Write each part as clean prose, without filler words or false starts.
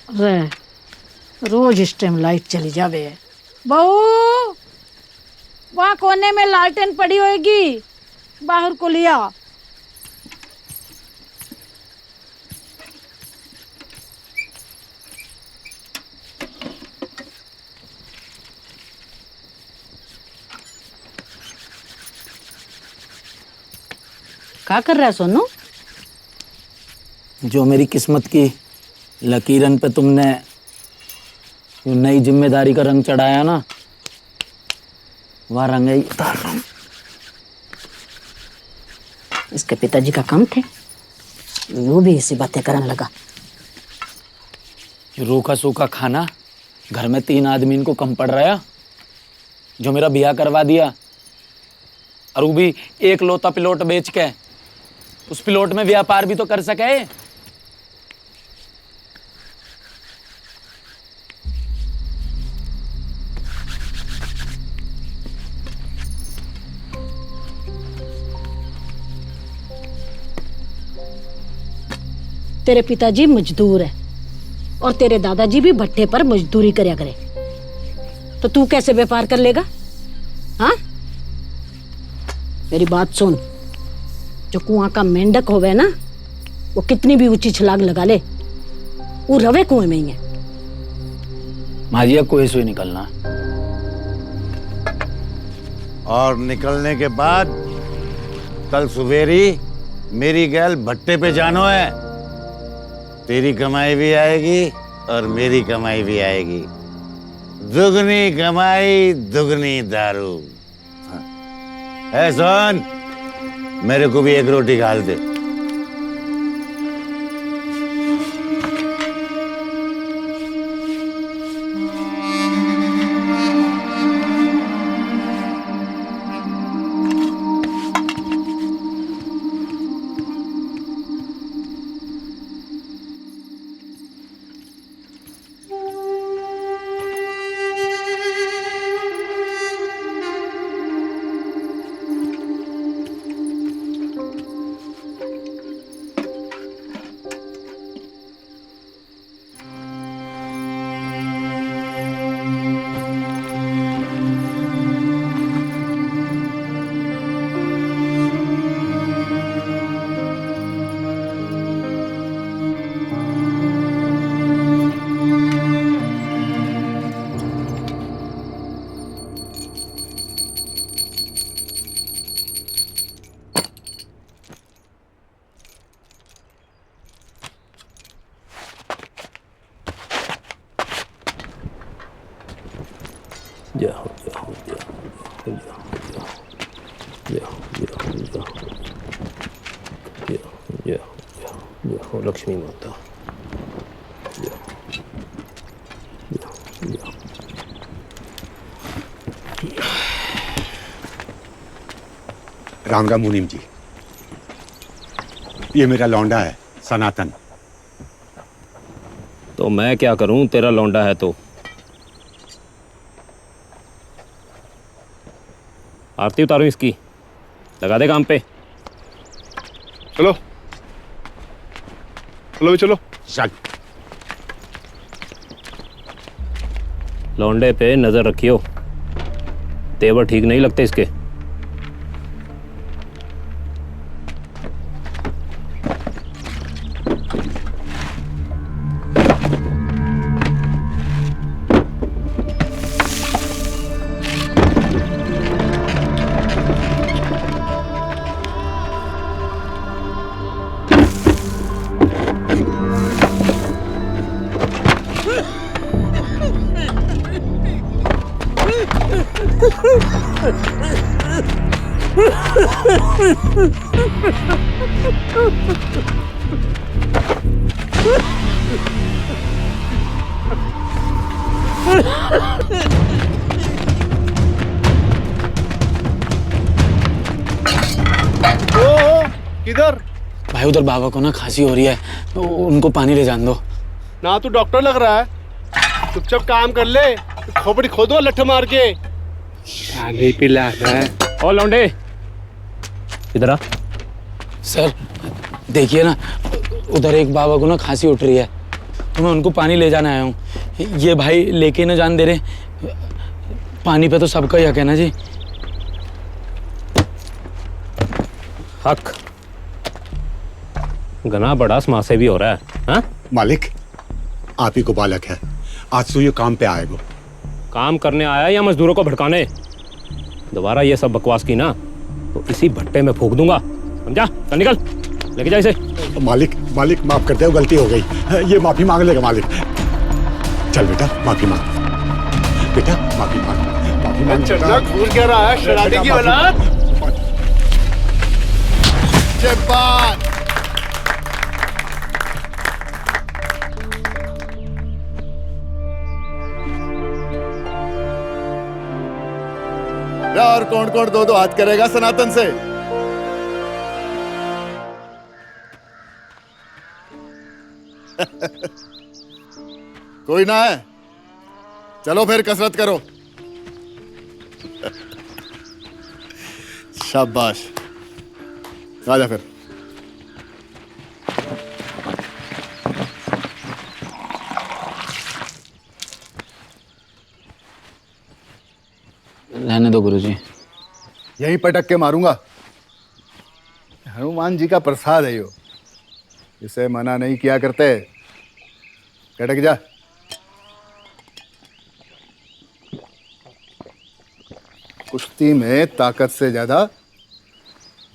रे रोज इस time light चली जावे है। बहू, वहाँ कोने में लालटेन पड़ी होगी, बाहर को लिया। क्या कर रहा है सोनू? जो मेरी किस्मत की लकीरन पे तुमने वो नई जिम्मेदारी का रंग चढ़ाया ना, वह रंग ही उतार रहा हूं। इसके पिताजी का काम थे, वो भी इसी बातें करने लगा। रूखा सूखा खाना घर में 3 आदमी इनको कम पड़ रहा है, जो मेरा ब्याह करवा दिया, और वो भी एक लोता पिलोट बेच के। उस पिलोट में व्यापार भी तो कर सके। तेरे पिताजी मजदूर है और तेरे दादाजी भी भट्टे पर मजदूरी करया करे, तो तू कैसे व्यापार कर लेगा? हाँ, मेरी बात सुन। जो कुआं का मेंढक होवे ना, वो कितनी भी ऊंची छलांग लगा ले, वो रवे कुएं में ही है। माजिया कोई से निकलना, और निकलने के बाद कल सुबेरी मेरी गैल भट्टे पे जानो है। तेरी कमाई भी आएगी और मेरी कमाई भी आएगी। दुगनी कमाई दुगनी दारू। है सोन, मेरे को भी एक रोटी घाल दे। लक्ष्मी माता। राम राम मुनीम जी, ये मेरा लौंडा है सनातन। तो मैं क्या करूं, तेरा लौंडा है तो। आरती उतारूं इसकी, लगा दे काम पे। चलो चलो चलो चल। लौंडे पे नजर रखियो, तेवर ठीक नहीं लगते इसके। किधर? भाई उधर बाबा को ना खांसी हो रही है, उनको पानी ले जान दो। ना तू डॉक्टर लग रहा है, चुपचाप काम कर ले। खोपड़ी खोदो लट्ठे मार के। पानी पिला है। और लौंडे इधर आ। सर देखिए ना, उधर एक बाबा को ना खांसी उठ रही है, तो मैं उनको पानी ले जाने आया हूँ। ये भाई लेके ना जान दे रहे। पानी पे तो सबका ही हक है ना जी। हक गना बड़ा समाज से भी हो रहा है। हाँ मालिक, आप ही को बालक है, आज से ये काम पे आएगा। काम करने आया या मजदूरों को भड़काने? दोबारा ये सब बकवास की ना तो इसी भट्टे में फूंक दूंगा, समझा? चल निकल, लेके जा इसे। मालिक मालिक माफ कर दो, गलती हो गई। ये माफी मांग लेगा मालिक। चल बेटा माफी मांग, बेटा माफी मांग, माफी मांग। चलना घूर क्या रहा है शराबी की औलाद। जब्बार और कौन कौन दो दो हाथ करेगा सनातन से? कोई ना है? चलो फिर कसरत करो। शाबाश, आ जा फिर। रहने दो गुरुजी। यहीं पटक के मारूंगा। हनुमान जी का प्रसाद है यो, इसे मना नहीं किया करते। कटक जा। कुश्ती में ताकत से ज्यादा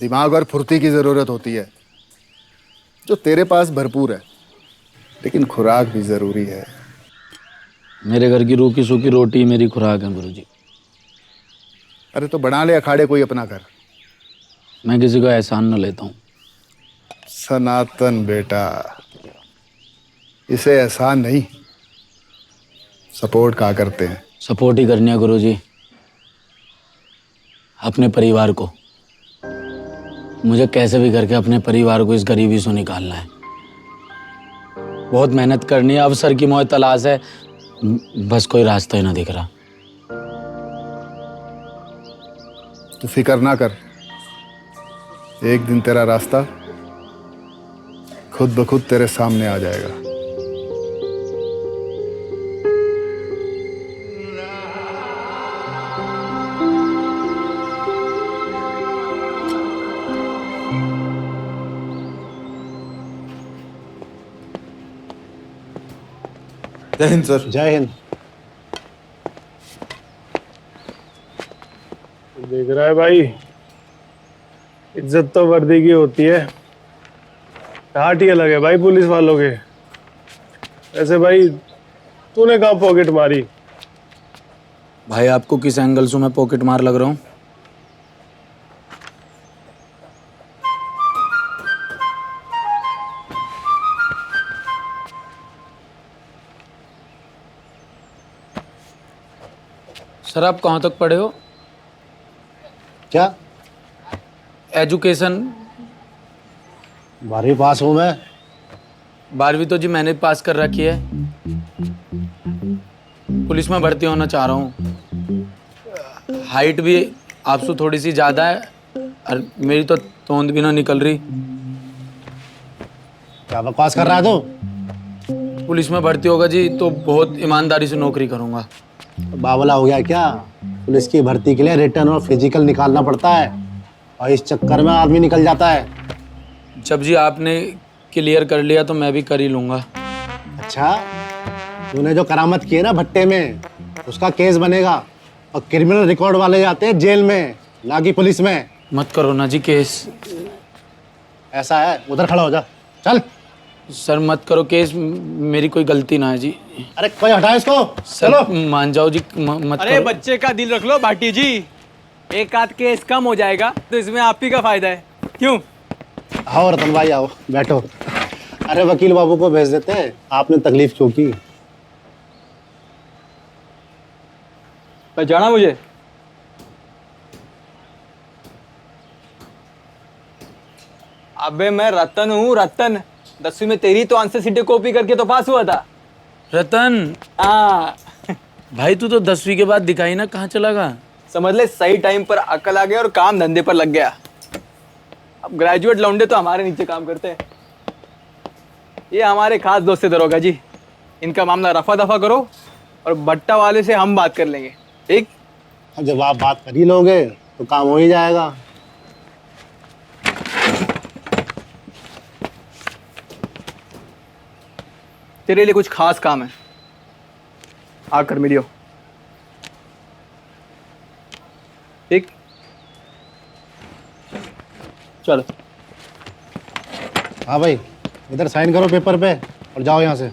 दिमाग और फुर्ती की जरूरत होती है, जो तेरे पास भरपूर है, लेकिन खुराक भी जरूरी है। मेरे घर की रूखी सूखी रोटी मेरी खुराक है गुरुजी। अरे तो बना ले अखाड़े कोई अपना कर। मैं किसी को एहसान न लेता हूँ। सनातन बेटा, इसे एहसान नहीं सपोर्ट कहा करते हैं। सपोर्ट ही करनी है गुरुजी, अपने परिवार को। मुझे कैसे भी करके अपने परिवार को इस गरीबी से निकालना है। बहुत मेहनत करनी है, अवसर की मोह तलाश है, बस कोई रास्ता ही ना दिख रहा। तू फिक्र ना कर, एक दिन तेरा रास्ता खुद ब खुद तेरे सामने आ जाएगा। जय हिंद सर। जय हिंद। देख रहा है भाई, इज्जत तो वर्दी की होती है, ठाट ही अलग है भाई पुलिस वालों के। ऐसे भाई तूने कहाँ पॉकेट मारी? भाई आपको किस एंगल से मैं पॉकेट मार लग रहा हूँ? सर आप कहाँ तक पढ़े हो? क्या? एजुकेशन? 12वीं पास हूँ मैं। 12वीं तो जी मैंने पास कर रखी है। पुलिस में भर्ती होना चाह रहा हूँ। हाइट भी आपसे थोड़ी सी ज़्यादा है और मेरी तो तोंद भी ना निकल रही। क्या बकवास कर रहा है तू? पुलिस में भर्ती होगा जी तो बहुत ईमानदारी से नौकरी करूँगा। बावला हो गया क्या? पुलिस की भर्ती के लिए रिटर्न और फिजिकल निकालना पड़ता है और इस चक्कर में आदमी निकल जाता है। जब जी आपने क्लियर कर लिया तो मैं भी कर ही लूँगा। अच्छा, तूने जो करामत की है ना भट्टे में, उसका केस बनेगा और क्रिमिनल रिकॉर्ड वाले जाते हैं जेल में, ना कि पुलिस में। मत करो ना जी केस। ऐसा है, उधर खड़ा हो जा। चल। सर मत करो केस, मेरी कोई गलती ना है जी। अरे कोई हटा इसको। सर चलो मान जाओ जी, मत अरे करो। बच्चे का दिल रख लो भाटी जी, एक आध केस कम हो जाएगा तो इसमें आप ही का फायदा है। क्यों? आओ रतन भाई आओ, बैठो। अरे वकील बाबू को भेज देते हैं, आपने तकलीफ क्यों की? पहचाना मुझे? अबे मैं रतन हूँ, रतन। 10वीं में तेरी तो आंसर शीटें कॉपी करके तो पास हुआ था। रतन? हाँ भाई तू तो 10वीं के बाद दिखाई ना, कहाँ चला गया? समझ ले, सही टाइम पर अकल आ गया और काम धंधे पर लग गया। अब ग्रेजुएट लौंडे तो हमारे नीचे काम करते हैं। ये हमारे खास दोस्त है दरोगा जी, इनका मामला रफा दफा करो और भट्टा वाले से हम बात कर लेंगे, ठीक? अब जब आप बात कर ही लोगे तो काम हो ही जाएगा। तेरे लिए कुछ खास काम है, आकर मिलियो, ठीक? चलो। हाँ भाई, इधर साइन करो पेपर पे और जाओ यहाँ से।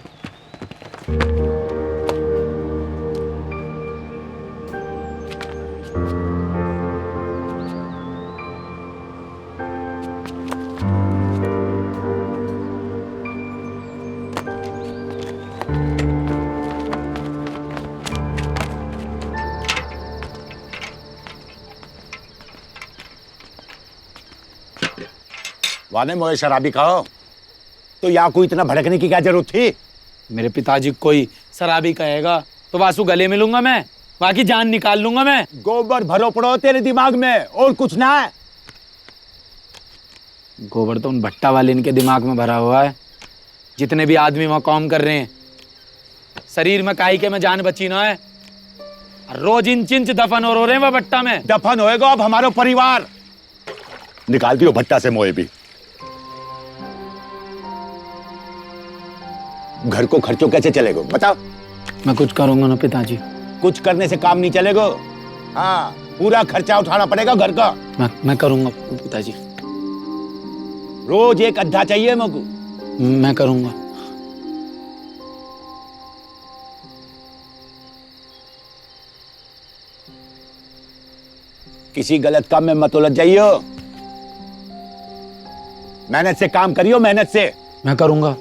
वाने मोए शराबी कहो, तो यहाँ को इतना भड़कने की क्या जरूरत थी? मेरे पिताजी कोई शराबी कहेगा तो वासु गले मिलूंगा मैं, बाकी जान निकाल लूंगा मैं। गोबर भरो पड़ो तेरे दिमाग में, और कुछ ना है। गोबर तो उन भट्टा वाले इनके दिमाग में भरा हुआ है। जितने भी आदमी वहां काम कर रहे हैं, शरीर में काई के में जान बची ना है, रोज इंच इंच दफन हो रहे हैं वह भट्टा में। दफन होएगा अब हमारो परिवार। निकाल दियो भट्टा से मोए भी। घर को खर्चों कैसे चलेगा बताओ? मैं कुछ करूंगा ना पिताजी। कुछ करने से काम नहीं चलेगा। हाँ, पूरा खर्चा उठाना पड़ेगा घर का। मैं करूंगा पिताजी। रोज एक अद्धा चाहिए मुझको। मैं करूंगा। किसी गलत काम में मत उलझ जाइयो। मेहनत से काम करियो, मेहनत से। मैं करूंगा।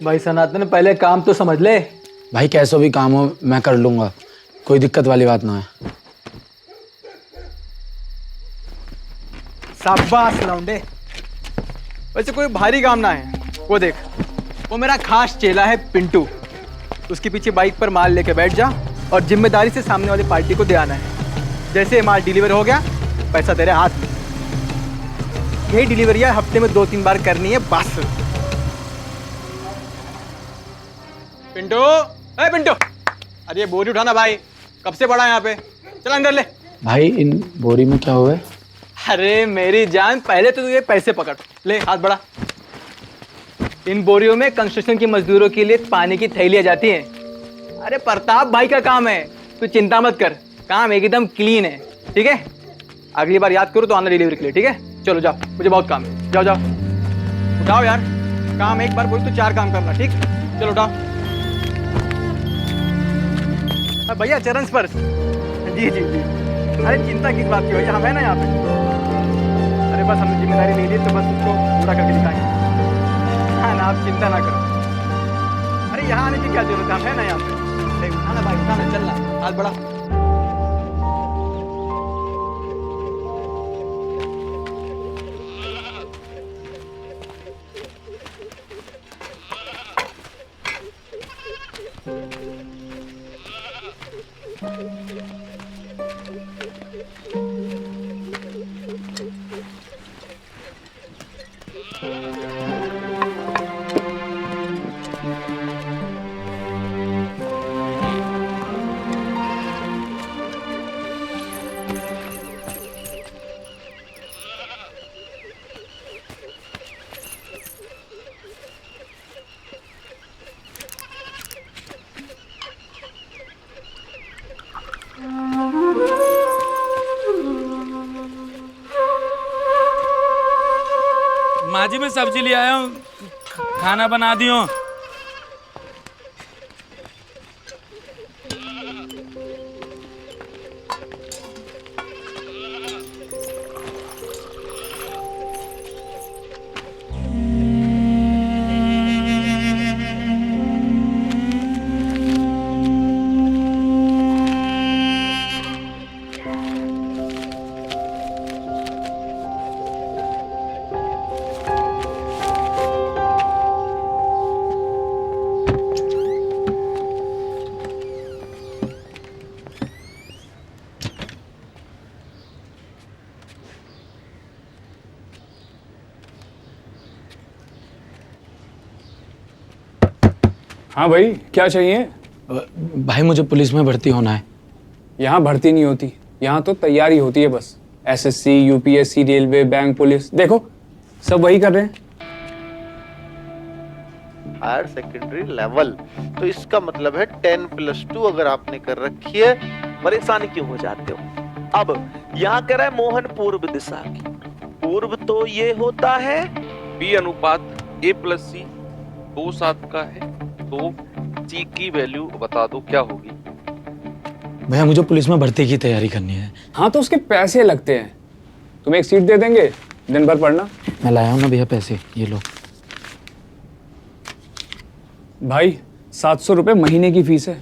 भाई सनातन, पहले काम तो समझ ले। भाई कैसा भी काम हो मैं कर लूंगा, कोई दिक्कत वाली बात ना है। शाबाश लौंडे। वैसे कोई भारी काम ना है। वो देख, वो मेरा खास चेला है पिंटू। उसके पीछे बाइक पर माल लेके बैठ जा और जिम्मेदारी से सामने वाली पार्टी को दे आना है। जैसे माल डिलीवर हो गया, पैसा तेरे हाथ में। यही डिलीवरियां हफ्ते में 2-3 बार करनी है बस। पिंटू, ए पिंटू, अरे ये बोरी उठाना भाई, कब से पड़ा है यहाँ पे? चल अंदर ले। भाई इन बोरी में क्या हुआ है? अरे मेरी जान, पहले तो तू ये पैसे पकड़ ले, हाथ बढ़ा। इन बोरियों में कंस्ट्रक्शन की मजदूरों के लिए पानी की थैलियां जाती हैं। अरे प्रताप भाई का काम है, तू चिंता मत कर, काम एकदम क्लीन है, ठीक है? अगली बार याद करो तो आना डिलीवरी के लिए, ठीक है? चलो जाओ, मुझे बहुत काम है। जाओ जाओ, उठाओ यार, काम एक बार बोल तो 4 काम करना, ठीक? चलो उठाओ। भैया चरण स्पर्श। जी जी जी। अरे चिंता किस बात की भैया, हम है ना यहाँ पे। अरे बस हमने जिम्मेदारी ले ली तो बस उसको पूरा करके दिखाएंगे। हाँ ना, आप चिंता ना करो। अरे यहाँ आने की क्या जरूरत है, हम है ना यहाँ पे। उठाना भाई, उठाना, चलना, हाथ बढ़ा। माँ जी मैं सब्जी ले आया हूँ, खाना बना दियो। हाँ भाई, क्या चाहिए? भाई मुझे पुलिस में भर्ती होना है। यहाँ भर्ती नहीं होती, यहाँ तो तैयारी होती है बस। SSC, UPSC, railway, bank, police, देखो सब वही कर रहे हैं। हायर सेकेंडरी लेवल, तो इसका मतलब है 10+2 अगर आपने कर रखी है। परेशान क्यों हो जाते हो? अब यहाँ कह रहा है मोहन पूर्व दिशा की। पूर्व तो ये होता है B अनुपात A+C 2:7 का है, तो C की वैल्यू बता दो क्या होगी। भैया मुझे पुलिस में भर्ती की तैयारी करनी है। हाँ तो उसके पैसे लगते हैं, तुम्हें एक सीट दे देंगे, दिन भर पढ़ना। मैं लाया हूँ ना भैया पैसे, ये लो। भाई 700 रुपये महीने की फीस है।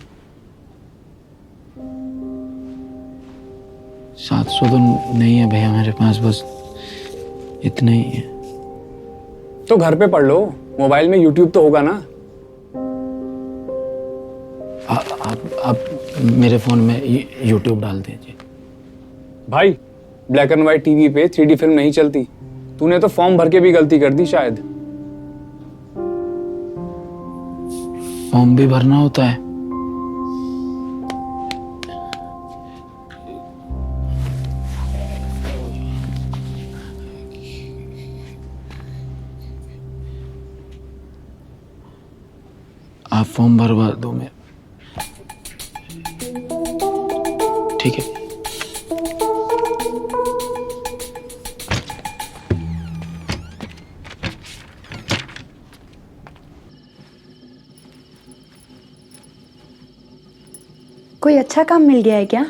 700 तो नहीं है भैया मेरे पास, बस इतना ही है। तो घर पे पढ़ लो, मोबाइल में यूट्यूब तो होगा ना। आप मेरे फोन में यूट्यूब डाल दीजिए। भाई ब्लैक एंड व्हाइट टीवी पे 3D फिल्म नहीं चलती। तूने तो फॉर्म भर के भी गलती कर दी शायद। फॉर्म भी भरना होता है? आप फॉर्म भरवा दो मैं, ठीक है? कोई अच्छा काम मिल गया है क्या?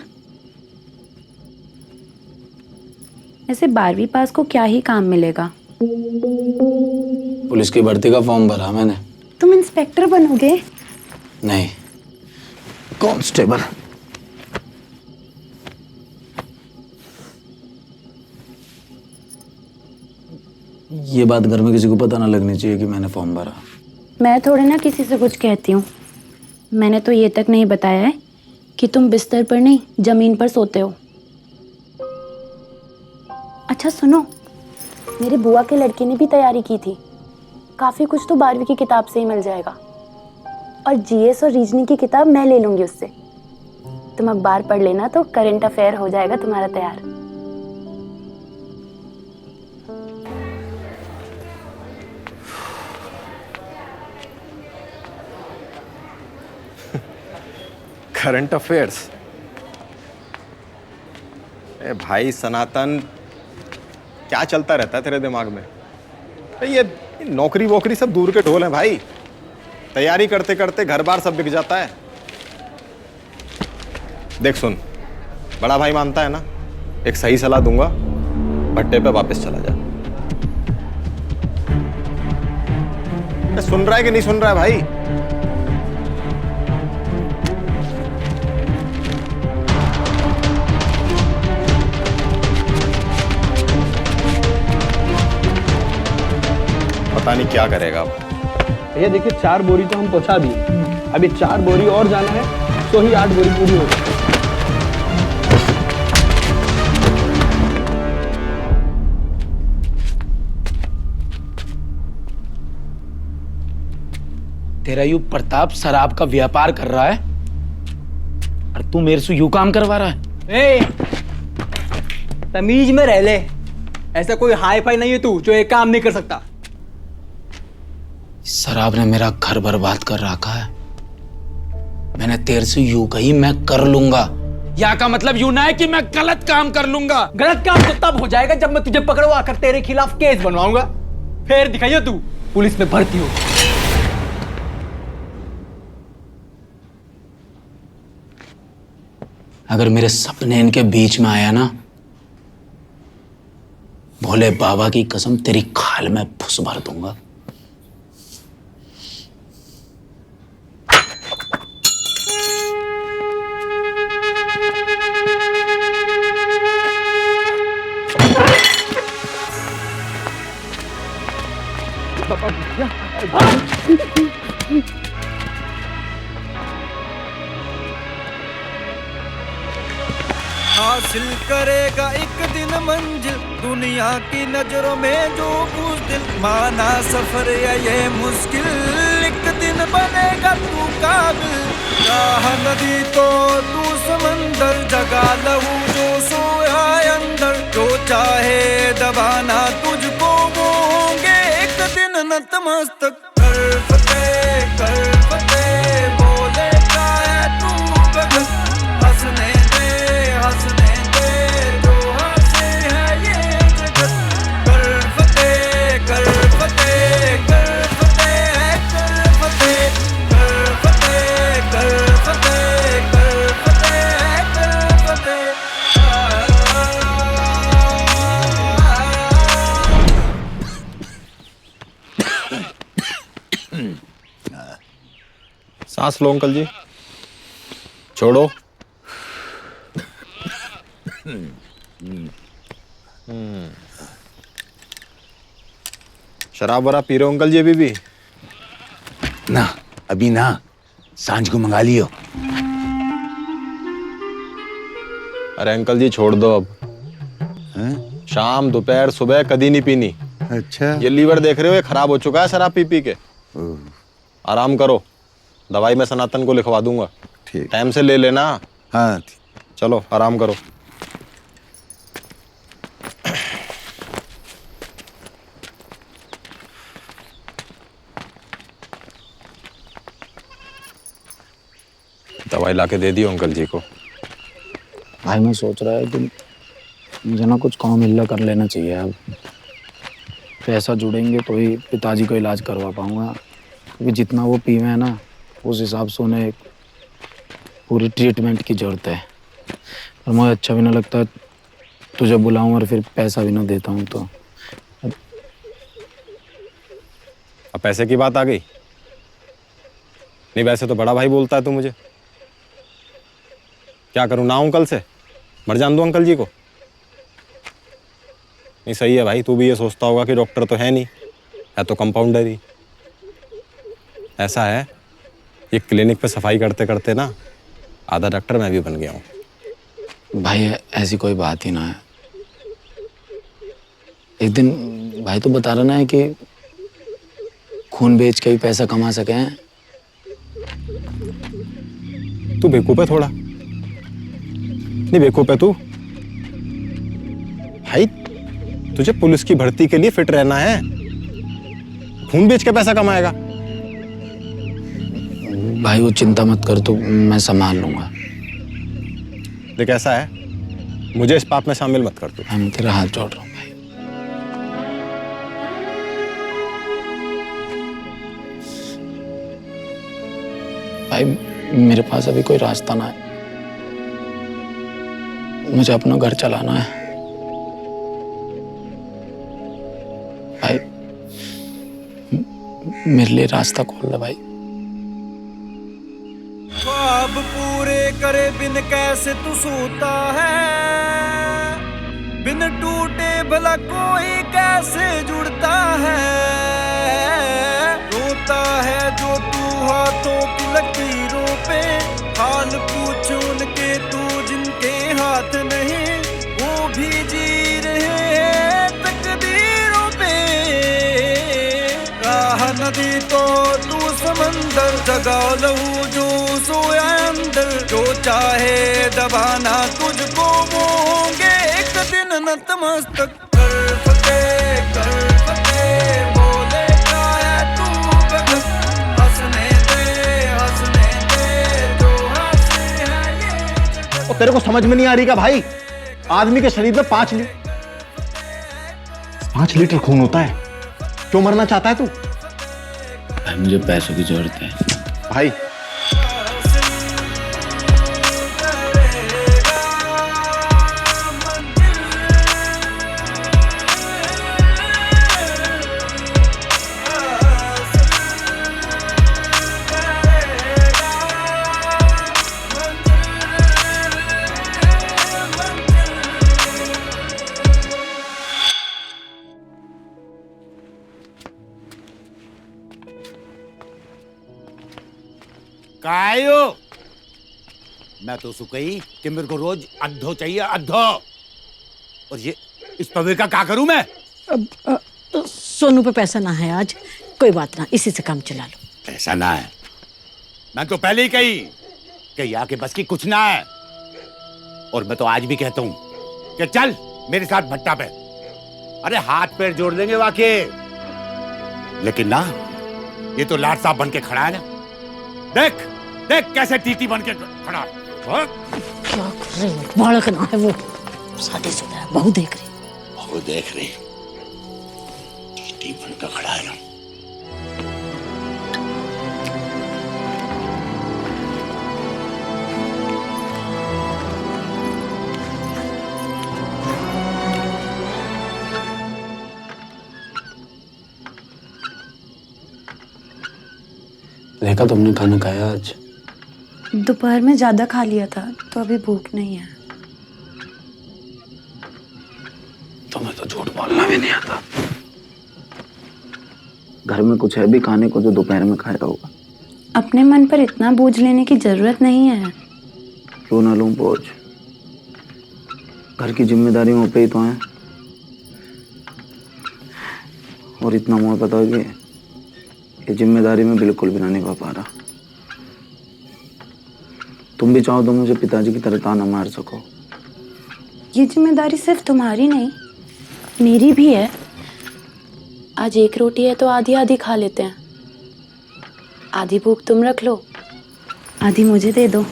ऐसे 12वीं पास को क्या ही काम मिलेगा? पुलिस की भर्ती का फॉर्म भरा मैंने। तुम इंस्पेक्टर बनोगे? नहीं, कांस्टेबल। ये बात घर में किसी को पता ना लगनी चाहिए कि मैंने फॉर्म भरा। मैं थोड़े ना किसी से कुछ कहती हूँ। मैंने तो ये तक नहीं बताया है कि तुम बिस्तर पर नहीं जमीन पर सोते हो। अच्छा सुनो, मेरे बुआ के लड़के ने भी तैयारी की थी। काफी कुछ तो 12वीं की किताब से ही मिल जाएगा, और जीएस और रीजनिंग की किताब मैं ले लूंगी उससे। तुम अखबार पढ़ लेना तो करंट अफेयर हो जाएगा तुम्हारा तैयार। Current affairs? ए भाई सनातन, क्या चलता रहता है तेरे दिमाग में? ये नौकरी वोकरी सब दूर के ढोल हैं भाई। तैयारी करते करते घर बार सब बिक जाता है। देख सुन, बड़ा भाई मानता है ना, एक सही सलाह दूंगा, भट्टे पे वापस चला जा। सुन रहा है कि नहीं सुन रहा है भाई? पता नहीं क्या करेगा अब। भैया देखिए 4 बोरी तो हम पहुंचा दिए, अभी 4 बोरी और जाना है, तो ही 8 बोरी पूरी होगी। तेरा यू प्रताप शराब का व्यापार कर रहा है और तू मेरे से यू काम करवा रहा है? ए, तमीज में रह ले। ऐसा कोई हाई फाई नहीं है तू जो एक काम नहीं कर सकता। शराब ने मेरा घर बर्बाद कर रखा है। मैंने तेरे से यू कही मैं कर लूंगा, या का मतलब यू ना है कि मैं गलत काम कर लूंगा। गलत काम तो तब हो जाएगा जब मैं तुझे पकड़वा कर तेरे खिलाफ केस बनवाऊंगा, फिर दिखाइए तू पुलिस में भर्ती हो। अगर मेरे सपने इनके बीच में आया ना, भोले बाबा की कसम तेरी खाल में फुस भर दूंगा। हासिल करेगा एक दिन मंजिल, दुनिया की नजरों में जो कुछ दिल माना सफर या ये मुश्किल, एक दिन दिन बनेगा तू काबिल। राह नदी तो तू समंदर, जगा लहू जो सोया अंदर, जो चाहे दबाना तुझको वो होंगे एक दिन नतमस्तक। कर फतेह बोले का है तू भगत, हंसने दे जो हंसे है ये जगत। कर फतेह कर फतेह कर फतेह कर फतेह कर फतेह कर फतेह कर फतेह कर फतेह। सांस लो अंकल जी, छोड़ो। शराब वराब पी रहे हो अंकल जी अभी भी? ना अभी ना, सांझ को मंगा लियो। अरे अंकल जी छोड़ दो अब। शाम दोपहर सुबह कभी नहीं पीनी। अच्छा, ये लीवर देख रहे हो, ये खराब हो चुका है शराब पी पी के। आराम करो, दवाई मैं सनातन को लिखवा दूंगा। ठीक, टाइम से ले लेना। हाँ चलो आराम करो। दवाई लाके दे दियो अंकल जी को। भाई मैं सोच रहा है कि मुझे ना कुछ काम मिलना कर लेना चाहिए। अब पैसा जुड़ेंगे तो ही पिताजी को इलाज करवा पाऊंगा, क्योंकि जितना वो पीवे है ना उस हिसाब से उन्हें पूरी ट्रीटमेंट की जरूरत है। और मुझे अच्छा भी ना लगता तुझे बुलाऊं और फिर पैसा भी ना देता हूँ तो। अब पैसे की बात आ गई। नहीं वैसे तो बड़ा भाई बोलता है तू मुझे। क्या करूं, ना हूं कल से मर जान दो अंकल जी को? नहीं सही है भाई, तू भी ये सोचता होगा कि डॉक्टर तो है नहीं, है तो कंपाउंडर ही। ऐसा है, ये क्लिनिक पे सफाई करते करते ना आधा डॉक्टर मैं भी बन गया हूँ। भाई ऐसी कोई बात ही ना है। एक दिन भाई तो बता रहा ना है कि खून बेच के ही पैसा कमा सके हैं। तू बेवकूफ है थोड़ा? नहीं बेवकूफ है तू भाई, तुझे पुलिस की भर्ती के लिए फिट रहना है, खून बेच के पैसा कमाएगा? भाई वो चिंता मत कर, तो मैं संभाल लूंगा। देख ऐसा है, मुझे इस पाप में शामिल मत कर तू। मैं तेरा हाथ जोड़ रहा हूँ भाई। भाई मेरे पास अभी कोई रास्ता ना है, मुझे अपना घर चलाना है भाई। मेरे लिए रास्ता खोल दे भाई। ख्वाब पूरे करे बिन कैसे तू सोता है, बिन टूटे भला कोई कैसे जुड़ता है। रोता है जो तू हाथों की लकीरों पे, हाल पूछ उनके तू जिनके हाथ नहीं, वो भी जी रहे हैं तकदीरों पे। राह नदी तो तू समंदर, जगा लहू जो सोया अंदर, जो चाहे दबाना तुझको वो होंगे एक दिन नतमस्तक। कर फतेह बोले का है तू भगत, हंसने दे जो हंसे है ये। और तेरे को समझ में नहीं आ रही क्या भाई? आदमी के शरीर में 5 लीटर खून होता है, क्यों मरना चाहता है तू? भाई मुझे पैसों की जरूरत है भाई। कायो मैं तो सुकई कि मेरे को रोज अद्धो चाहिए, अद्धो। और ये इस पवे का क्या करूं मैं? सोनू पे पैसा ना है आज, कोई बात ना, इसी से काम चला लो। ऐसा ना है, मैं तो पहले ही कही कि यहाँ के बस की कुछ ना है। और मैं तो आज भी कहता हूँ कि चल मेरे साथ भट्टा पे। अरे हाथ पैर जोड़ देंगे वाकई, लेकिन ना ये तो लाट साहब बन के खड़ा है ना। देख देख कैसे टीटी बन के खड़ा है। क्या कर रहे हो? बालकना है वो, शादीशुदा है, बहू देख रही। बहू देख रही, टीटी बन के खड़ा है। लेका तुमने खाना खाया आज? दोपहर में ज्यादा खा लिया था तो अभी भूख नहीं है। तुम्हें तो झूठ बोलना भी नहीं आता। घर में कुछ है भी खाने को जो दोपहर में खाया होगा? अपने मन पर इतना बोझ लेने की जरूरत नहीं है। क्यों ना लूं बोझ? घर की जिम्मेदारियों पे ही तो है। और इतना मुझे पता है कि ये जिम्मेदारी में बिल्कुल भी ना निभा पा रहा। तुम भी चाहो तो मुझे पिताजी की तरह ताना मार सको। ये जिम्मेदारी सिर्फ तुम्हारी नहीं, मेरी भी है। आज एक रोटी है तो आधी आधी खा लेते हैं। आधी भूख तुम रख लो, आधी मुझे दे दो।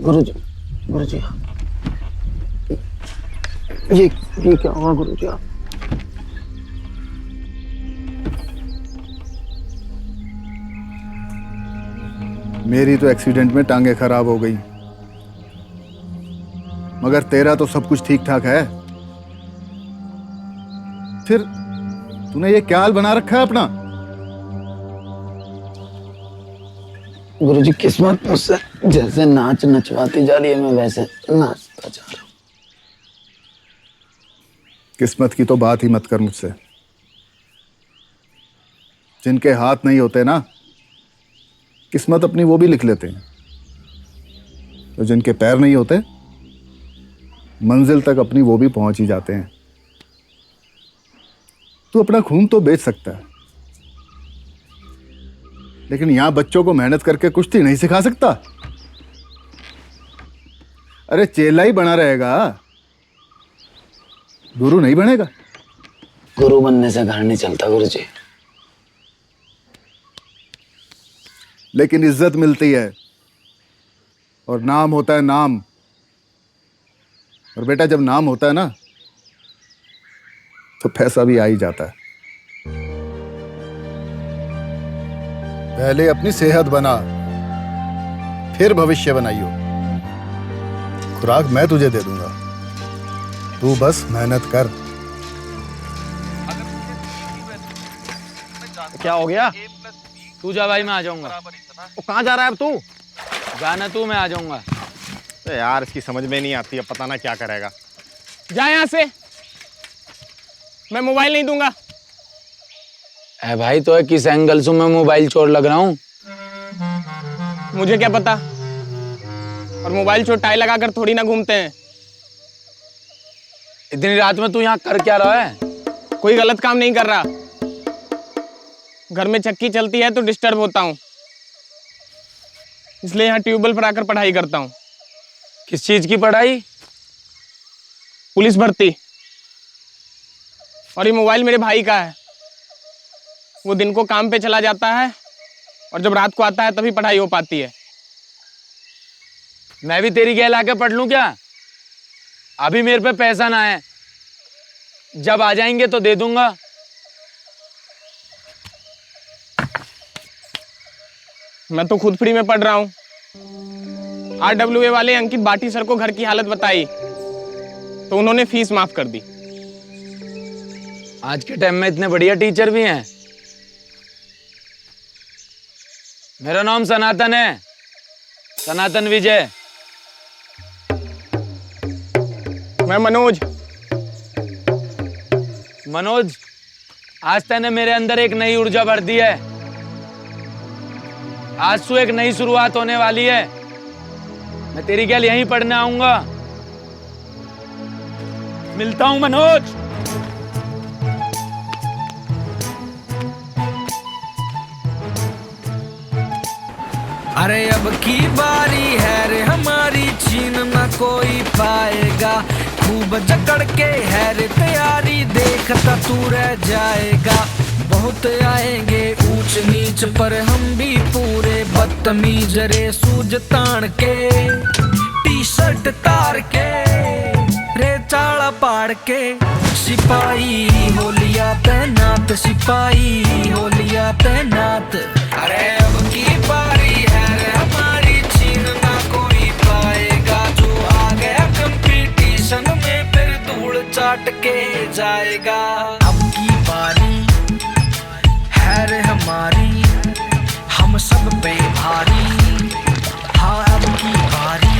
गुरुजी, गुरुजी, ये क्या हुआ गुरुजी? आप मेरी तो एक्सीडेंट में टांगे खराब हो गई, मगर तेरा तो सब कुछ ठीक ठाक है। फिर तूने ये क्या हाल बना रखा है अपना? गुरुजी किस्मत मुझसे जैसे नाच नचवाती जा रही है, मैं वैसे नाचता जा रहा हूँ। किस्मत की तो बात ही मत कर मुझसे। जिनके हाथ नहीं होते ना, किस्मत अपनी वो भी लिख लेते हैं। तो जिनके पैर नहीं होते, मंजिल तक अपनी वो भी पहुंच ही जाते हैं। तू अपना खून तो बेच सकता है, लेकिन यहां बच्चों को मेहनत करके कुश्ती नहीं सिखा सकता। अरे चेला ही बना रहेगा, गुरु नहीं बनेगा। गुरु बनने से घर नहीं चलता गुरुजी। लेकिन इज्जत मिलती है और नाम होता है नाम। और बेटा जब नाम होता है ना, तो पैसा भी आ ही जाता है। पहले अपनी सेहत बना, फिर भविष्य बनाइयो। खुराक मैं तुझे दे दूंगा, तू बस मेहनत कर। क्या हो गया? तू जा भाई, मैं आ जाऊंगा। कहाँ जा रहा है अब तू? जाना तू, मैं आ जाऊंगा। तो यार इसकी समझ में नहीं आती, अब पता ना क्या करेगा। जा यहाँ से, मैं मोबाइल नहीं दूंगा। ए भाई, तो किस एंगल से मैं मोबाइल चोर लग रहा हूँ? मुझे क्या पता, और मोबाइल चोर टाई लगाकर थोड़ी ना घूमते हैं। इतनी रात में तू यहाँ कर क्या रहा है? कोई गलत काम नहीं कर रहा। घर में चक्की चलती है तो डिस्टर्ब होता हूँ, इसलिए यहाँ ट्यूबवेल पर आकर पढ़ाई करता हूँ। किस चीज की पढ़ाई? पुलिस भर्ती। और ये मोबाइल मेरे भाई का है। वो दिन को काम पे चला जाता है और जब रात को आता है तभी पढ़ाई हो पाती है। मैं भी तेरी गैल आके पढ़ लूं क्या? अभी मेरे पे पैसा ना है, जब आ जाएंगे तो दे दूंगा। मैं तो खुद फ्री में पढ़ रहा हूँ। RWA वाले अंकित बाटी सर को घर की हालत बताई तो उन्होंने फीस माफ कर दी। आज के टाइम में इतने बढ़िया टीचर भी हैं। मेरा नाम सनातन है, सनातन विजय। मैं मनोज। मनोज, आज तूने मेरे अंदर एक नई ऊर्जा भर दी है। आज से एक नई शुरुआत होने वाली है। मैं तेरी गैल यहीं पढ़ने आऊंगा। मिलता हूं मनोज। अरे अब की बारी है रे हमारी, छीन न कोई पाएगा। खूब जकड़ के है रे तैयारी, देखता तू रह जाएगा। बहुत आएंगे ऊंच नीच पर हम भी पूरे बदतमीज रे। सूज तान के टी शर्ट तार के रे, चाड़ा पाड़ के सिपाही हो लिया तैनात, सिपाही हो लिया तैनात। अरे अब की बारी है रे हमारी, छीन ना कोई पाएगा। जो आ गया कंपटीशन में फिर धूल चाट के जाएगा। अब की बारी है रे हमारी, हम सब पे भारी। हाँ अब की बारी,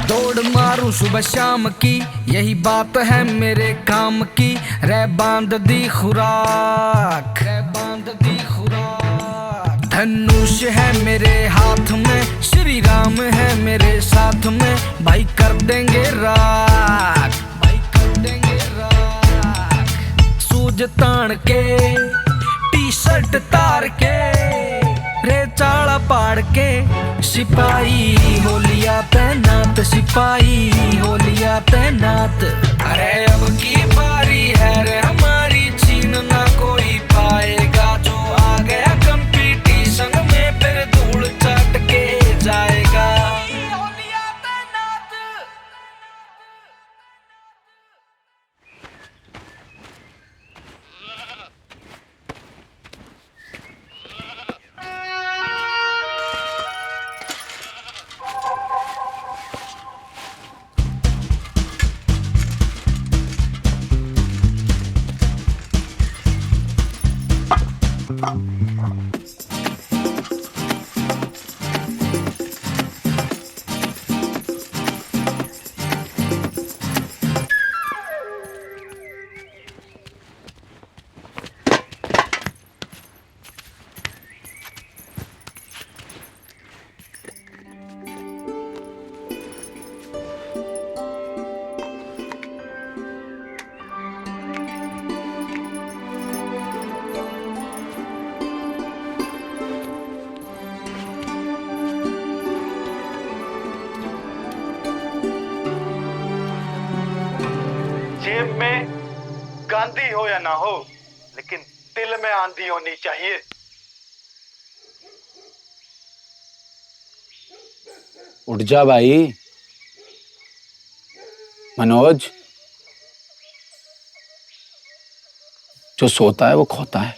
दौड़ मारूं सुबह शाम की, यही बात है मेरे काम की। रे बांध दी खुराक, रे बांध दी खुराक। धनुष है मेरे हाथ में, श्री राम है मेरे साथ में। भाई कर देंगे राख, भाई कर देंगे राख। सूज तान के टी शर्ट तार के रे, चाड़ा पाड़ के सिपाही हो लिया तैनात, सिपाही हो लिया तैनात। अरे अब की बारी है रे हमारी, छीन ना कोई पाएगा। जो आ गया कंपटीशन में फिर धूल चाट के जाएगा। जेब में गांधी हो या ना हो, लेकिन दिल में आंधी होनी चाहिए। उठ जा भाई मनोज, जो सोता है वो खोता है।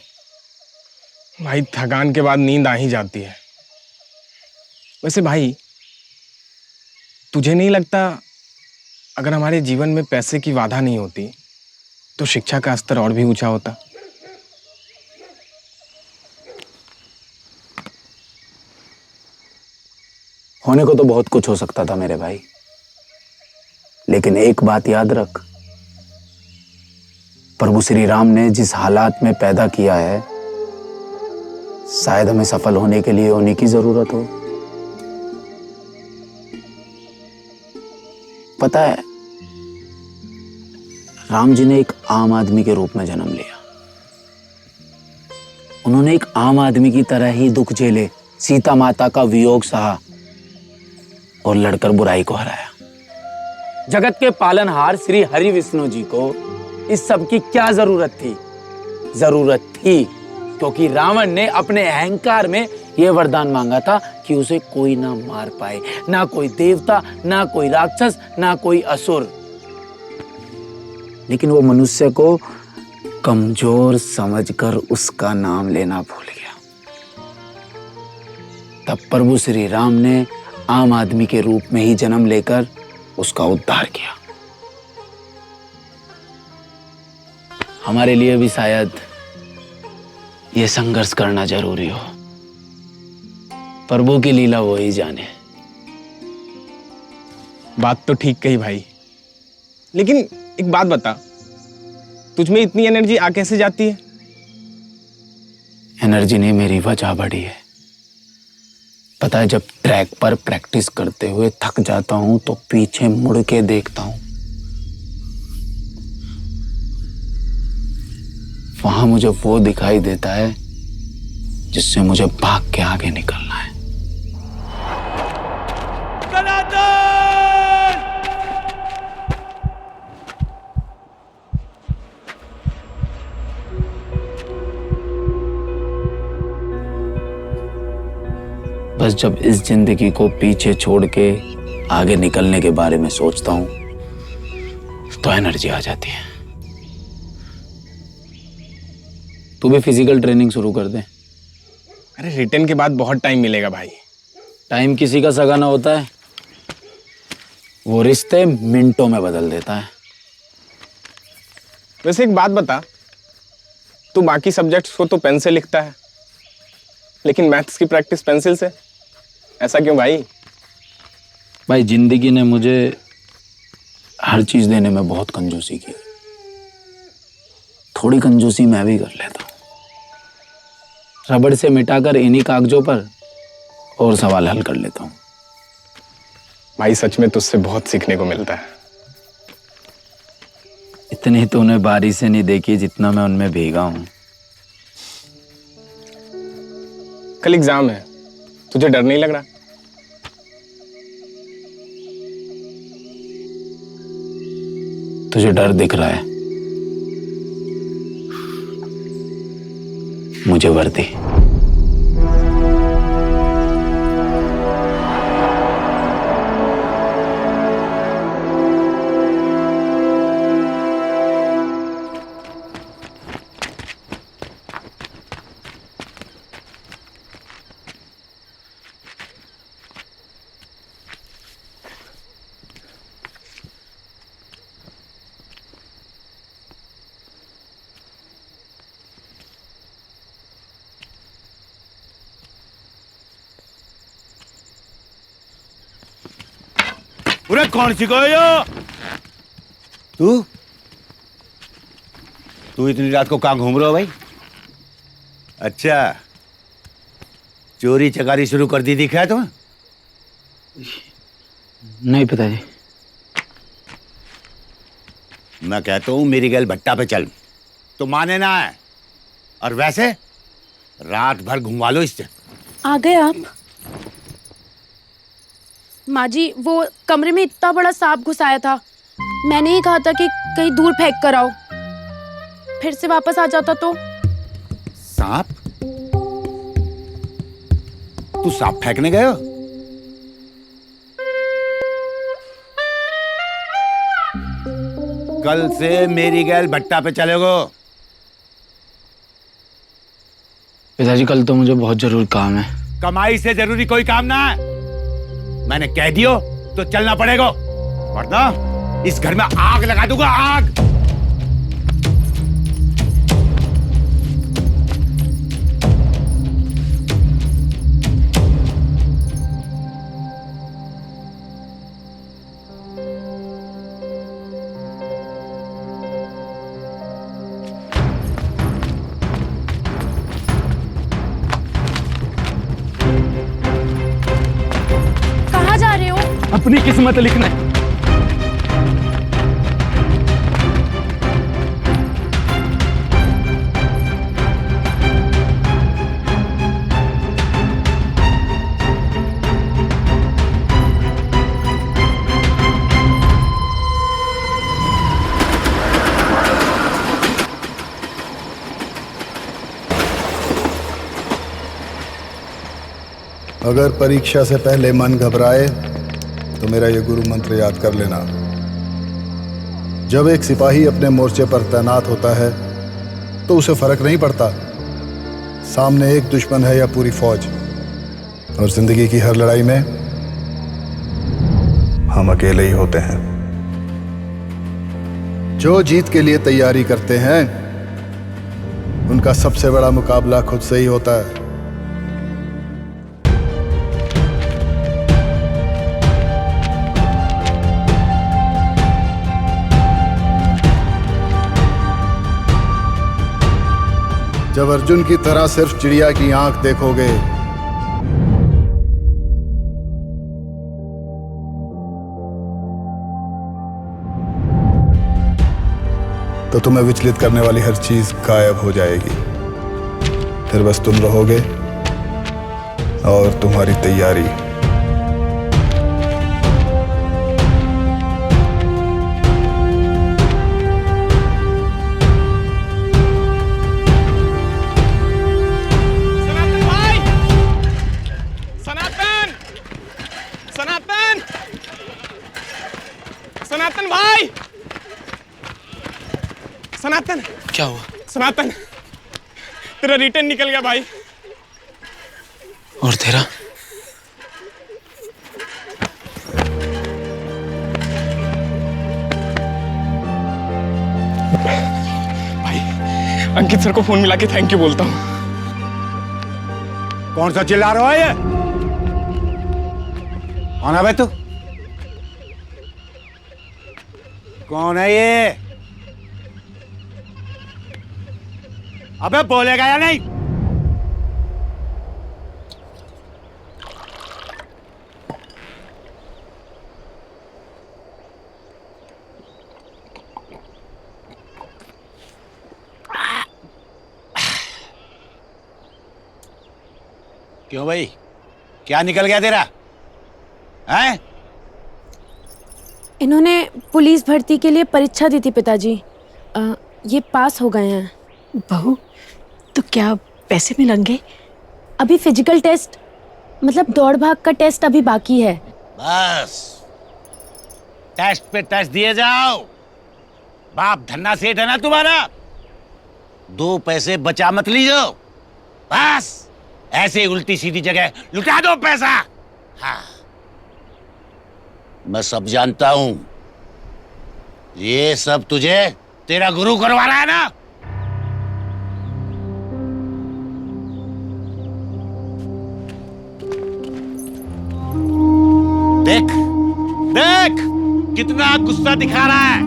भाई थकान के बाद नींद आ ही जाती है। वैसे भाई तुझे नहीं लगता अगर हमारे जीवन में पैसे की बाधा नहीं होती तो शिक्षा का स्तर और भी ऊंचा होता? होने को तो बहुत कुछ हो सकता था मेरे भाई, लेकिन एक बात याद रख, प्रभु श्री राम ने जिस हालात में पैदा किया है, शायद हमें सफल होने के लिए उन्हीं की जरूरत हो। पता है, राम जी ने एक आम आदमी के रूप में जन्म लिया। उन्होंने एक आम आदमी की तरह ही दुख झेले, सीता माता का वियोग सहा और लड़कर बुराई को हराया। जगत के पालनहार श्री हरि विष्णु जी को इस सब की क्या जरूरत थी? जरूरत थी क्योंकि रावण ने अपने अहंकार में यह वरदान मांगा था कि उसे कोई ना मार पाए, ना कोई देवता, ना कोई राक्षस, ना कोई असुर। लेकिन वो मनुष्य को कमजोर समझकर उसका नाम लेना भूल गया। तब प्रभु श्री राम ने आम आदमी के रूप में ही जन्म लेकर उसका उद्धार किया। हमारे लिए भी शायद ये संघर्ष करना जरूरी हो। प्रभु की लीला वो ही जाने। बात तो ठीक कही भाई, लेकिन एक बात बता, तुझमें इतनी एनर्जी आ कैसे जाती है? एनर्जी नहीं, मेरी वजह बढ़ी है। पता है, जब ट्रैक पर प्रैक्टिस करते हुए थक जाता हूं तो पीछे मुड़ के देखता हूं, वहां मुझे वो दिखाई देता है जिससे मुझे भाग के आगे निकलना है। बस जब इस जिंदगी को पीछे छोड़ के आगे निकलने के बारे में सोचता हूं तो एनर्जी आ जाती है। तू भी फिजिकल ट्रेनिंग शुरू कर दे। अरे रिटर्न के बाद बहुत टाइम मिलेगा भाई। टाइम किसी का सगा ना होता है, वो रिश्ते मिनटों में बदल देता है। वैसे एक बात बता, तू बाकी सब्जेक्ट्स को तो पेन से लिखता है, लेकिन मैथ्स की प्रैक्टिस पेंसिल से, ऐसा क्यों भाई? भाई जिंदगी ने मुझे हर चीज देने में बहुत कंजूसी की। थोड़ी कंजूसी मैं भी कर लेता हूं। रबड़ से मिटाकर इन्हीं कागजों पर और सवाल हल कर लेता हूं। भाई सच में तुझसे बहुत सीखने को मिलता है। इतनी तूने बारिश से नहीं देखी जितना मैं उनमें भीगा हूं। कल एग्जाम है, तुझे डर नहीं लग रहा? तुझे डर दिख रहा है, मुझे वर्दी। पूरे कौन सिखाया? तू तू इतनी रात को कहां घूम रहा हो भाई? अच्छा, चोरी चकारी शुरू कर दी दिखा है तुम्हें? नहीं पिताजी। मैं कहता हूं मेरी गैल भट्टा पे चल, तो माने ना है, और वैसे रात भर घुमा लो इससे। आ गए आप? माँ जी, वो कमरे में इतना बड़ा सांप घुसाया था, मैंने ही कहा था कि कहीं दूर फेंक कर आओ, फिर से वापस आ जाता तो। सांप? तू सांप फेंकने गए हो? कल से मेरी गैल भट्टा पे चलेगो। पिताजी कल तो मुझे बहुत जरूरी काम है। कमाई से जरूरी कोई काम ना है। मैंने कह दियो तो चलना पड़ेगा, वरना इस घर में आग लगा दूंगा, आग। कहाँ जा रहे हो? अपनी किस्मत लिखना। अगर परीक्षा से पहले मन घबराए तो मेरा ये गुरु मंत्र याद कर लेना। जब एक सिपाही अपने मोर्चे पर तैनात होता है तो उसे फर्क नहीं पड़ता सामने एक दुश्मन है या पूरी फौज, और जिंदगी की हर लड़ाई में हम अकेले ही होते हैं। जो जीत के लिए तैयारी करते हैं उनका सबसे बड़ा मुकाबला खुद से ही होता है। जब अर्जुन की तरह सिर्फ चिड़िया की आंख देखोगे तो तुम्हें विचलित करने वाली हर चीज गायब हो जाएगी। फिर बस तुम रहोगे और तुम्हारी तैयारी। सनातन भाई, सनातन। क्या हुआ? सनातन, तेरा रिटर्न निकल गया भाई। और तेरा? भाई अंकित सर को फोन मिला के थैंक यू बोलता हूँ। कौन सा चिल्ला रहा है ये? कौन है बे तू? कौन है ये? अबे बोलेगा या नहीं? क्यों भाई, क्या निकल गया तेरा? हैं? इन्होंने पुलिस भर्ती के लिए परीक्षा दी थी पिताजी, ये पास हो गए हैं। बहू, तो क्या पैसे मिलेंगे? अभी फिजिकल टेस्ट मतलब दौड़ भाग का टेस्ट अभी बाकी है। बस टेस्ट पे टेस्ट दिए जाओ। बाप धन्ना सेठ है ना तुम्हारा, 2 पैसे बचा मत लीजो। बस ऐसे उल्टी सीधी जगह लुटा दो पैसा। हाँ, मैं सब जानता हूं। ये सब तुझे तेरा गुरु करवा रहा है ना? देख देख कितना गुस्सा दिखा रहा है।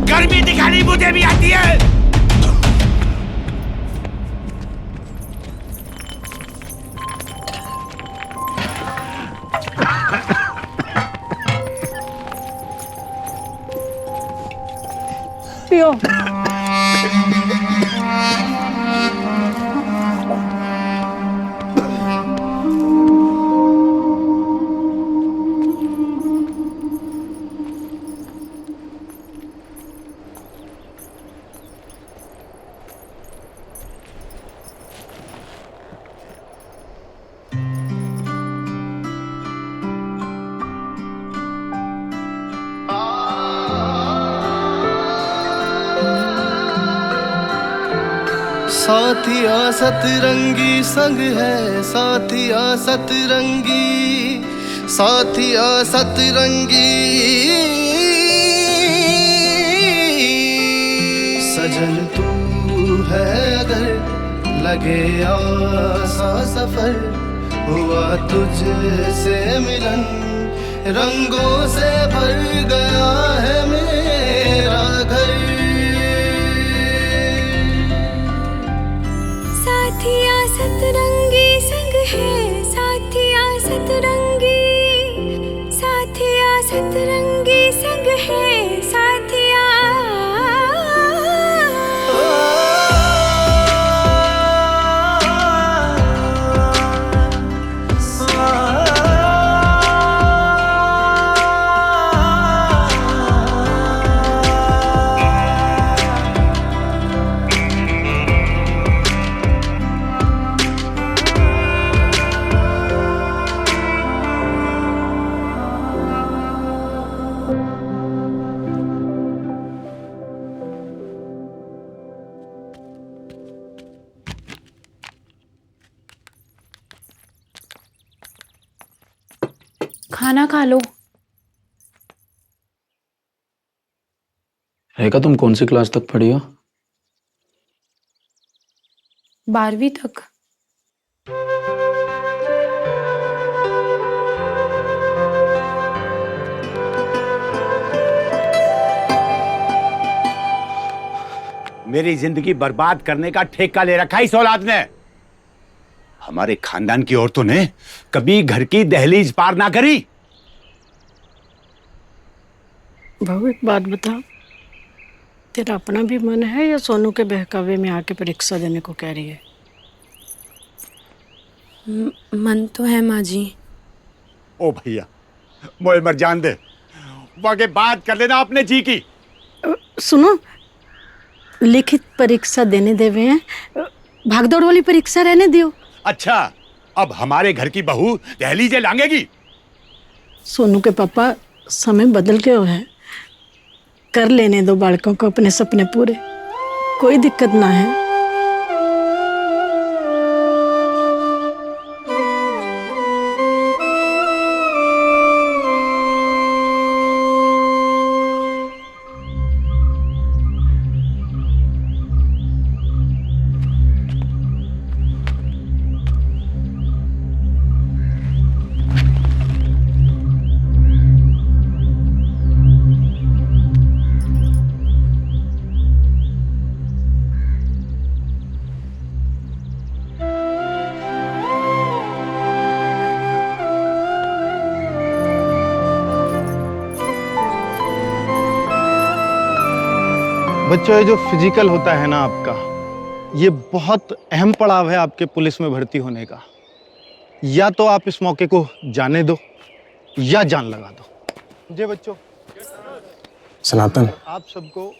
गर्मी दिखानी मुझे भी आती है। पियो। साथिया सतरंगी संग है, साथिया सतरंगी, साथिया सतरंगी। सजन तू है अगर लगे आसा सफर, हुआ तुझसे मिलन रंगों से भर गया है मेरा घर। साथिया सतरंगी संग है, साथिया सतरंगी, साथिया सतरंगी संग है, साथिया। खाना खा लो। रेखा, तुम कौन सी क्लास तक पढ़ी हो? 12वीं तक। मेरी जिंदगी बर्बाद करने का ठेका ले रखा इस औलाद ने। हमारे खानदान की औरतों ने कभी घर की दहलीज पार ना करी। बहू, एक बात बता, तेरा अपना भी मन है या सोनू के बहकावे में आके परीक्षा देने को कह रही है? मन तो है माँ जी। ओ भैया, मोए मर जान दे, वाके बात कर लेना अपने जी की। सुनो, लिखित परीक्षा देने देवे हैं, भागदौड़ वाली परीक्षा रहने दियो। अच्छा, अब हमारे घर की बहू दहलीजें लांघेगी? सोनू के पापा, समय बदल गया है, कर लेने दो बालकों को अपने सपने पूरे, कोई दिक्कत ना है। बच्चों, ये जो फिजिकल होता है ना आपका, ये बहुत अहम पड़ाव है आपके पुलिस में भर्ती होने का। या तो आप इस मौके को जाने दो या जान लगा दो। जी बच्चों। सनातन, आप सबको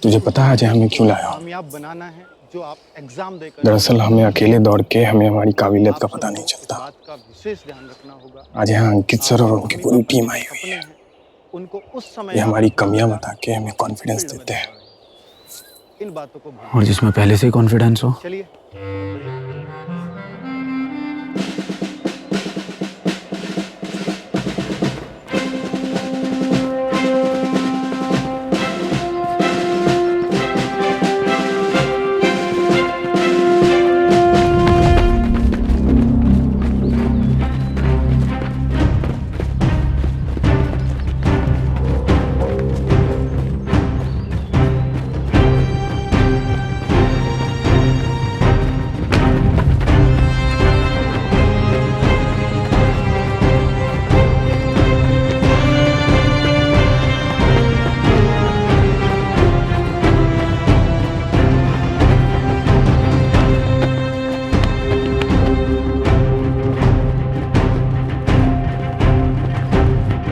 तुझे पता है आज हमें क्यों लाया? कामयाब बनाना है, जो आप एग्जाम देकर। दरअसल हमें अकेले दौड़ के हमें हमारी काबिलियत का पता नहीं चलता। बात का विशेष ध्यान रखना होगा। आज यहाँ अंकित सर और उनकी पूरी टीम आई हुई है। उनको उस समय ये हमारी कमियां बता के हमें कॉन्फिडेंस देते हैं। इन बातों को और जिसमें पहले से ही कॉन्फिडेंस हो। चलिए।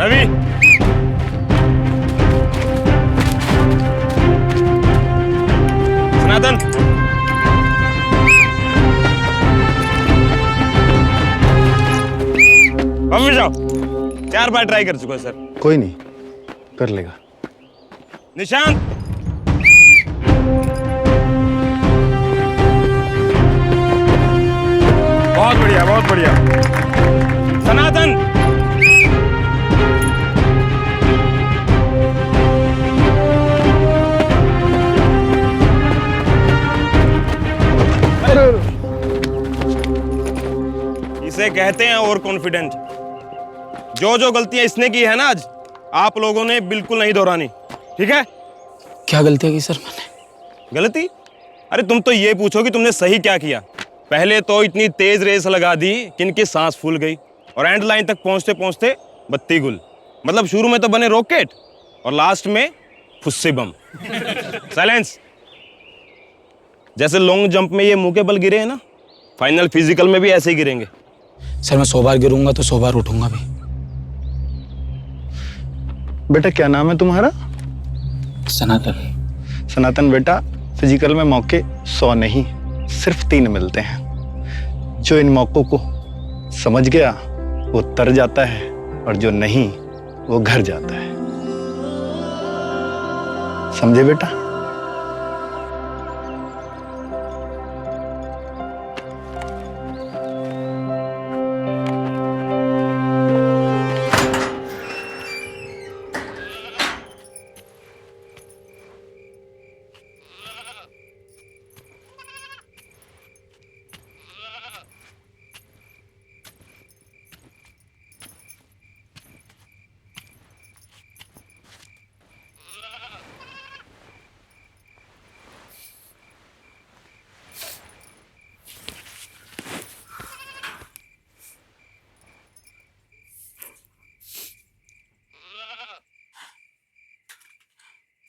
रवि, सनातन, वापस जाओ। 4 बार ट्राई कर चुका सर। कोई नहीं, कर लेगा। निशांत, बहुत बढ़िया। सनातन, इसे कहते हैं ओवर कॉन्फिडेंट। जो जो गलतियां इसने की है ना आज, आप लोगों ने बिल्कुल नहीं दोहरानी, ठीक है? क्या गलतियां की सर मैंने? गलती? अरे तुम तो ये पूछो कि तुमने सही क्या किया। पहले तो इतनी तेज रेस लगा दी कि इनकी सांस फूल गई और एंड लाइन तक पहुंचते पहुंचते बत्ती गुल। मतलब शुरू में तो बने रॉकेट और लास्ट में फुस्सी बम। साइलेंस। जैसे लॉन्ग जंप में ये मुंह के बल गिरे हैं ना, फाइनल फिजिकल में भी ऐसे ही गिरेंगे। सर मैं 100 बार गिरूंगा तो 100 बार उठूंगा भी। बेटा क्या नाम है तुम्हारा? सनातन। सनातन बेटा, फिजिकल में मौके 100 नहीं, सिर्फ 3 मिलते हैं। जो इन मौकों को समझ गया वो तर जाता है और जो नहीं वो घर जाता है। समझे बेटा?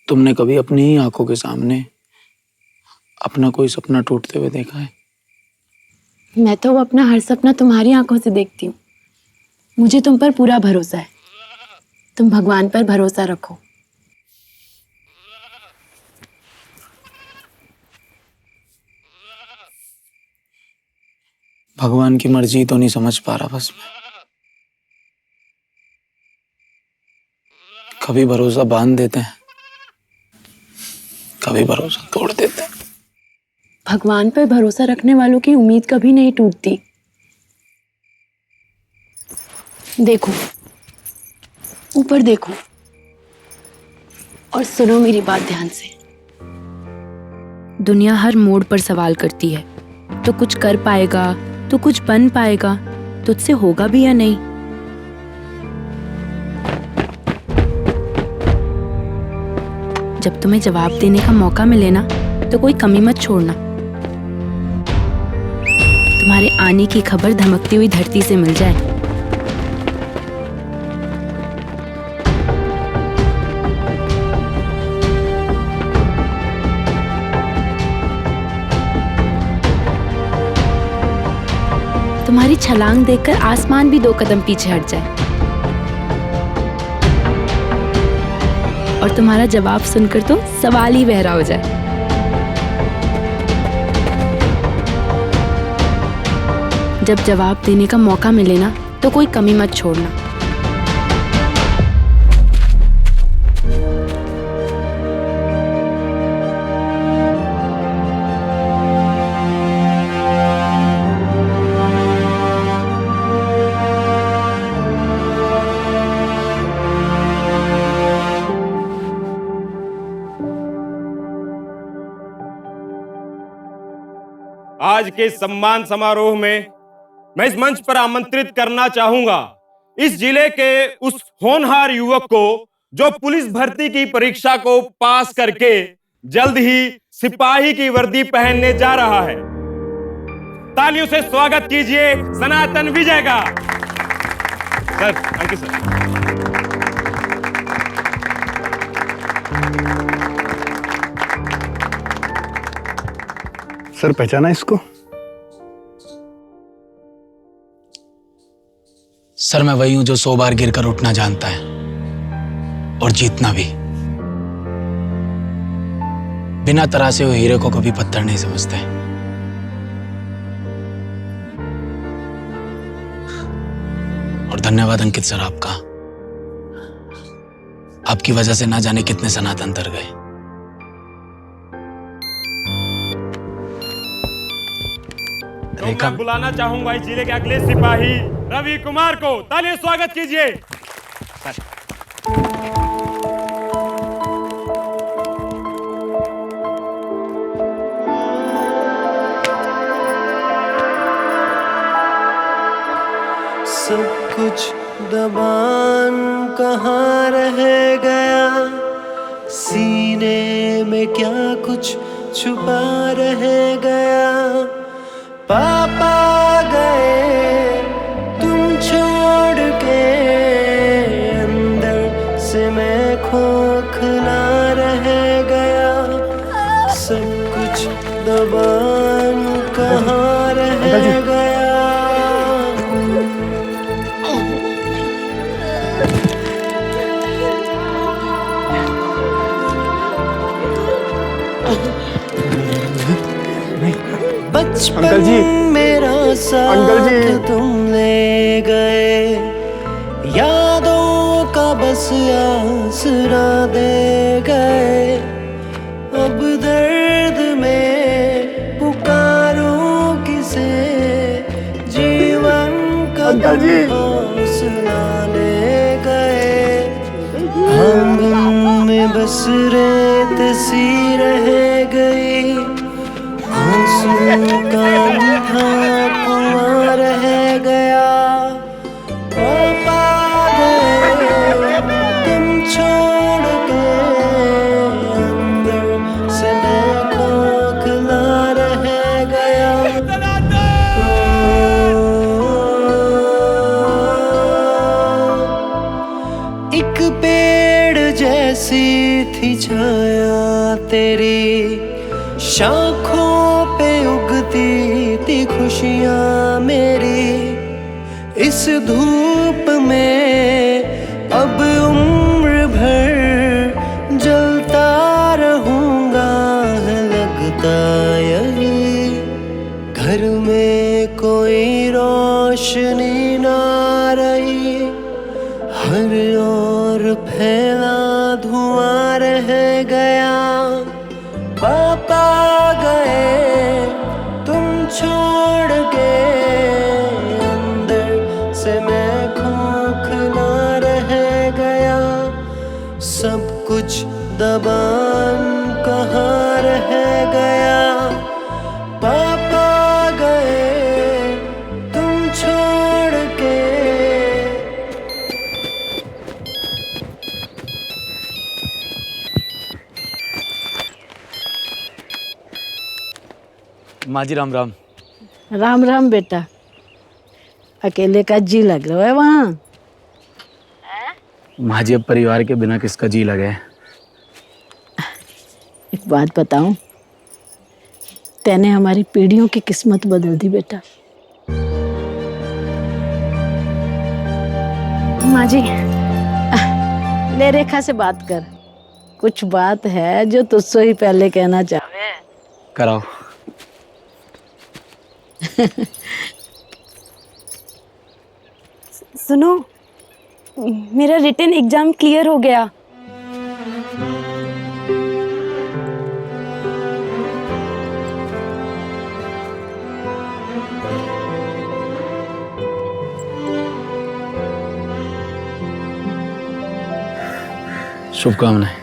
तुमने कभी अपनी ही आंखों के सामने अपना कोई सपना टूटते हुए देखा है? मैं तो अपना हर सपना तुम्हारी आंखों से देखती हूँ। मुझे तुम पर पूरा भरोसा है। तुम भगवान पर भरोसा रखो। भगवान की मर्जी तो नहीं समझ पा रहा बस मैं। कभी भरोसा बांध देते हैं, कभी भरोसा तोड़ देते हैं। भगवान पर भरोसा रखने वालों की उम्मीद कभी नहीं टूटती। देखो, ऊपर देखो और सुनो मेरी बात ध्यान से। दुनिया हर मोड़ पर सवाल करती है, तो कुछ कर पाएगा, तो कुछ बन पाएगा, तुझसे होगा भी या नहीं। जब तुम्हें जवाब देने का मौका मिले ना, तो कोई कमी मत छोड़ना। तुम्हारे आने की खबर धमकती हुई धरती से मिल जाए। तुम्हारी छलांग देखकर आसमान भी 2 कदम पीछे हट जाए और तुम्हारा जवाब सुनकर तो सवाल ही बहरा हो जाए। जब जवाब देने का मौका मिले ना, तो कोई कमी मत छोड़ना। आज के सम्मान समारोह में मैं इस मंच पर आमंत्रित करना चाहूंगा इस जिले के उस होनहार युवक को जो पुलिस भर्ती की परीक्षा को पास करके जल्द ही सिपाही की वर्दी पहनने जा रहा है। तालियों से स्वागत कीजिए सनातन विजय का। Sir, thank you sir. Sir पहचाना इसको? सर मैं वही हूं जो 100 बार गिरकर उठना जानता है और जीतना भी। बिना तरासे हुए हीरे को कभी पत्थर नहीं समझते। और धन्यवाद अंकित सर आपका। आपकी वजह से ना जाने कितने सनातन तर गए। रेखा मैं बुलाना चाहूंगा इस जिले के अगले सिपाही रवि कुमार को। तालियों स्वागत कीजिए। सब कुछ दबान कहाँ रह गया, सीने में क्या कुछ छुपा रह गया। पापा गए तुम छोड़ के, अंदर से मैं खोखला रह गया। सब कुछ दबान कहाँ रह गया। बचपन मेरा साथ तुम ले गए, यादों का बस आसरा दे गए। अब दर्द में पुकारूं किसे, जीवन का हौसला ले गए। आंगन में बस रेत सी रह गई, आंसू का कुआं रह गया। पापा गए तुम छोड़ के, अंदर से मैं खोखला रह गया। एक पेड़ जैसी थी छाया तेरी, शाखों पे उगती थी खुशियाँ मेरी। इस धूप में अब उम्र भर जलता रहूंगा, है लगता यही। घर में कोई रोशनी ना रही, हर ओर फैला धुआं रह गया। पापा गए तुम छोड़ के, अंदर से मैं खोखला रह गया। सब कुछ दबान कहाँ रह गया। पापा गए तुम छोड़ के। माँ जी राम राम। राम राम बेटा, अकेले का जी लग रहा है वहाँ। माँ जी अब परिवार के बिना किसका जी लगे। एक बात बताऊं, तैने हमारी पीढ़ियों की किस्मत बदल दी बेटा। माँ जी, ले रेखा से बात कर, कुछ बात है जो तुझसे ही पहले कहना चाहे। कराओ। सुनो, मेरा रिटन एग्जाम क्लियर हो गया। शुभकामनाएं।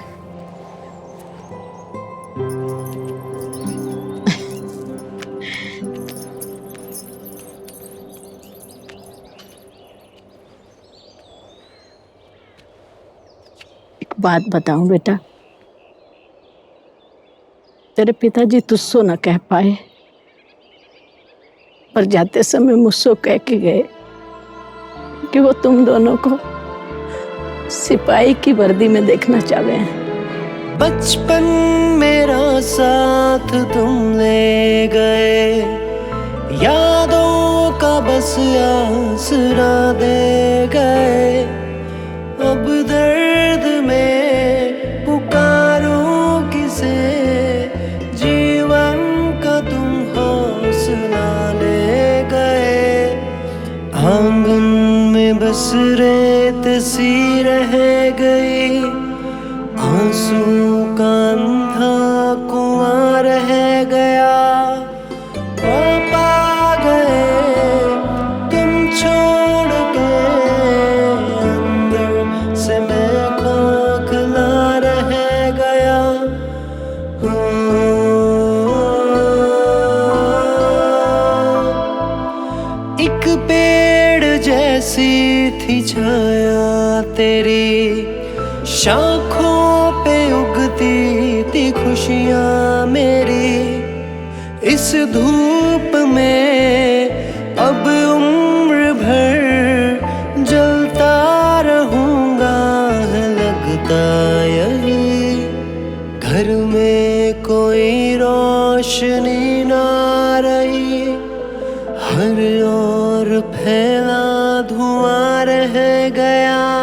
बात बताऊं बेटा, तेरे पिताजी तुझसे न कह पाए, पर जाते समय मुझसे कह के गए कि वो तुम दोनों को सिपाही की वर्दी में देखना चाहते हैं। बचपन मेरा साथ तुम ले गए, यादों का बस आसरा दे गए। अब दर्द में पुकारूं किसे, जीवन का तुम हौसला ले गए। आंगन में बस रेत सी रह गई, आंसू का अंधा कुआं रह गया। तेरी शाखों पे उगती थी खुशियाँ मेरी। इस धूप में अब उम्र भर जलता रहूंगा, है लगता यही। घर में कोई रोशनी ना रही, हर ओर फैला धुआं रह गया।